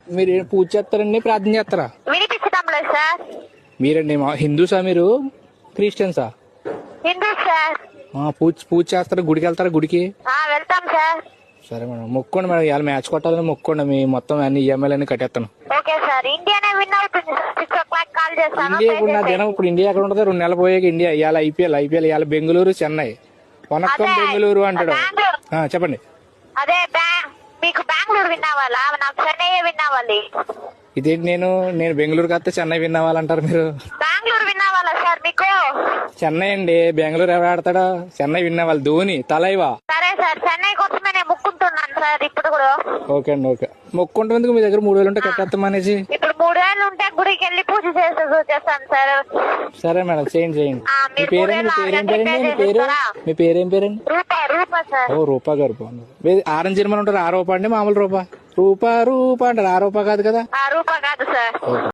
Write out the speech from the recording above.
మీరు పూజ చేస్తారండి, ప్రార్థన చేస్తారా? వినిపించడం లేదు సార్. మీరండి హిందూసా, మీరు క్రిస్టియన్సా? హిందూ సార్. పూజ చేస్తారా? గుడికి వెళ్తారా? గుడికి వెళ్తాం సార్. సరే మేడం, మొక్కోండి మేడం, ఇవాళ మ్యాచ్ కొట్టాలని మొక్కోండి. మీ మొత్తం అన్ని ఈఎంఐలు అన్ని కట్టేస్తాను. Okay sir. ఇండియానే విన్ అవుతుంది సార్. 6 o'clock కాల్ చేస్తాను. ఇండియా ఇప్పుడు నా దినం, ఇప్పుడు ఇండియా ఎక్కడ ఉంటుంది? 2 నెలలు పోయాక ఇండియా. ఇవాళ ఐపీఎల్ ఇవాళ బెంగళూరు చెన్నై. వనక్కం బెంగళూరు అంటాడు. చెప్పండి. అదే మీకు బెంగళూరు విన్ అవ్వాలా? నాకు చెన్నై విన్ అవ్వాలి. ఇదేంటి, నేను బెంగళూరు కాస్తే చెన్నై విన్ అవ్వాలంటారు మీరు? బెంగళూరు విన్ అవ్వాలా సార్ మీకు? చెన్నై అండి, బెంగళూరు ఎవరు ఆడతాడా? చెన్నై విన్ అవ్వాలి, ధోని తలైవా. సరే సార్, చెన్నై కోసమే నేను ముక్కుంటున్నాను సార్ ఇప్పుడు కూడా. ఓకే అండి, ఓకే. మొక్కుంటేందుకు మీ దగ్గర 3,000 ఉంటే కట్టేస్తాం అనేసి. ఇప్పుడు 3,000 ఉంటే గుడికి వెళ్ళి పూజ చేస్తాను సార్. సరే మేడం, చేయండి. మీ పేరేం పేరండి? రూపా సార్. ఓ, రూపా గారు బాగున్నారు. ఆరెంజ్ జర్మన్ ఉంటారు. 6 రూపాయ అండి, మామూలు రూపా? రూపా అంటారు. 6 రూపా కాదు కదా? రూపా కాదు సార్.